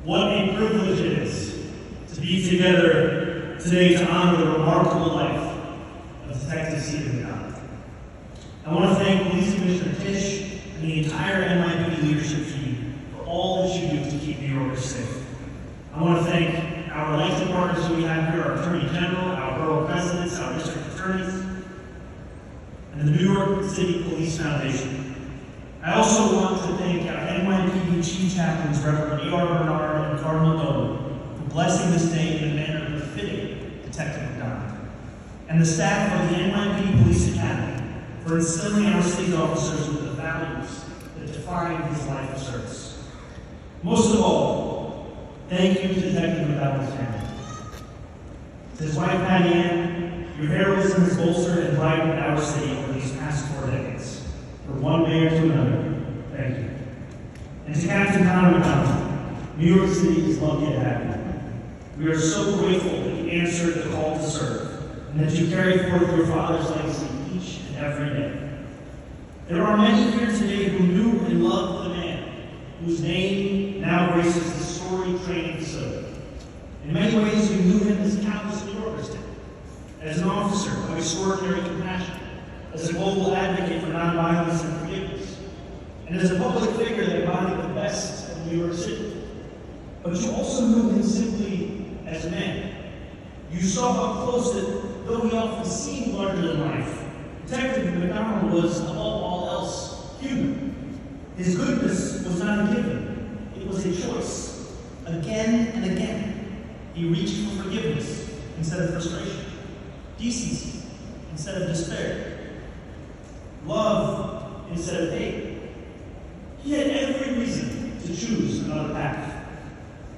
What a privilege it is to be together today to honor the remarkable life of Detective Stephen McDonald. I want to thank Police Commissioner Tisch and the entire NYPD leadership team for all that you do to keep New Yorkers safe. I want to thank our elected partners who we have here, our Attorney General, our borough presidents, our district attorneys, and the New York City Police Foundation. I also want to thank our NYPD Chief Chaplains, Reverend E.R. Bernard and Cardinal Dolan, for blessing this day in a manner befitting Detective McDonald, and the staff of the NYPD Police Academy for instilling our city officers with the values that define his life of service. Most of all, thank you to Detective McDonald's family. To his wife, Patty Ann, your heroism has bolstered and brightened our city over these past 4 decades. From one mayor to another, thank you. And to Captain Connor McDonald, New York City is lucky to have you. We are so grateful that you answered the call to serve, and that you carry forth your father's legacy each and every day. There are many here today who knew and loved the man whose name now graces the storied training facility. In many ways, you knew him as countless New Yorkers did, as an officer of extraordinary compassion, as a global advocate for nonviolence and forgiveness, and as a public figure that embodied the best of New York City. But you also knew him simply as a man. You saw up close that, though he often seemed larger than life, Detective McDonald was, above all else, human. His goodness was not a given, it was a choice. Again and again, he reached for forgiveness instead of frustration, decency instead of despair, love instead of hate. He had every reason to choose another path.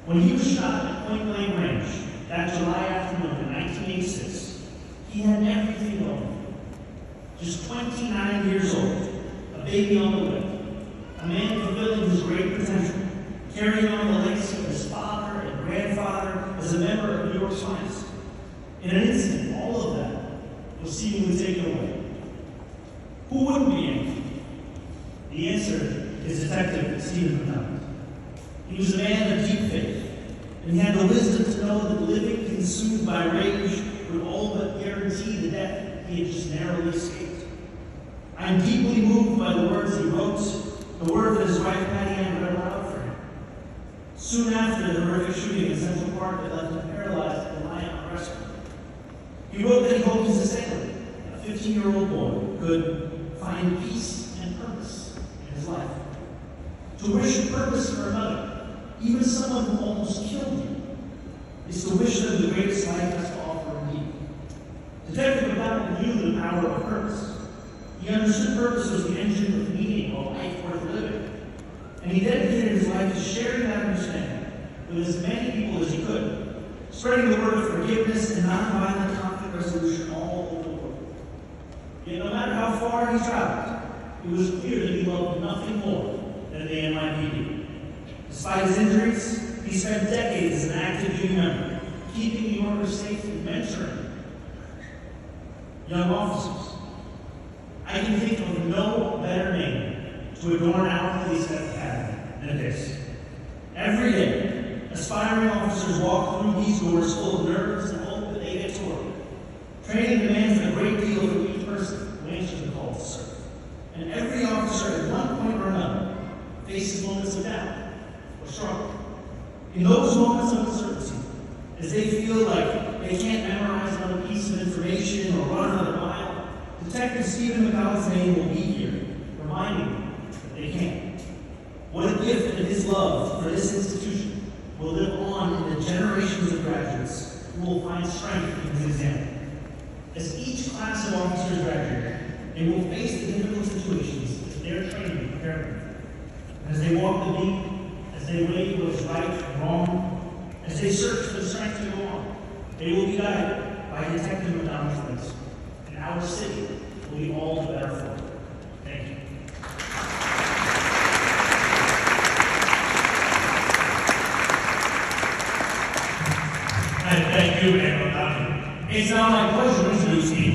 When he was shot at point-blank range that July afternoon in 1986, he had everything going. Just 29 years old, a baby on the way, a man fulfilling his great potential, carrying on the legacy of his father and grandfather as a member of New York's finest. In an instant, all of that was seemingly taken away. Who wouldn't be angry? The answer is Detective Stephen McDonald. He was a man of deep faith, and he had the wisdom to know that living consumed by rage would all but guarantee the death he had just narrowly escaped. I am deeply moved by the words he wrote, the word that his wife Patty Ann read aloud for him. Soon after the horrific shooting in Central Park that left him paralyzed and reliant on rescue, he wrote that he hoped his assailant, a 15-year-old boy, could find peace and purpose in his life. To wish purpose for another, even someone who almost killed you, is to wish them the greatest life has to offer indeed. Detective McDonald knew the power of purpose. He understood purpose was the engine of meaning of life worth living, and he dedicated his life to sharing that understanding with as many people as he could, spreading the word of forgiveness and nonviolent conflict resolution all over the world. Yet no matter how far he traveled, it was clear that he loved nothing more than the NYPD. Despite his injuries, he spent decades as an active union member, keeping New Yorkers safe and mentoring young officers. I can think of no better name to adorn our police academy than this. Every day, aspiring officers walk through these doors full of nerves and hope that they get to work. Training demands a great deal from each person who answers the call to serve. And every officer at one point or another faces moments of doubt or struggle. In those moments of uncertainty, as they feel like they can't memorize another piece of information or run another mile, Detective Stephen McDonald's name will be here, reminding them that they can. What a gift that his love for this institution will live on in the generations of graduates who will find strength in his example. As each class of officers graduate, they will face the difficult situations that their training prepared them for. As they walk the beat, as they weigh what is right and wrong, as they search for the strength to go on, they will be guided by Detective McDonald's legacy. And our city will be all the better.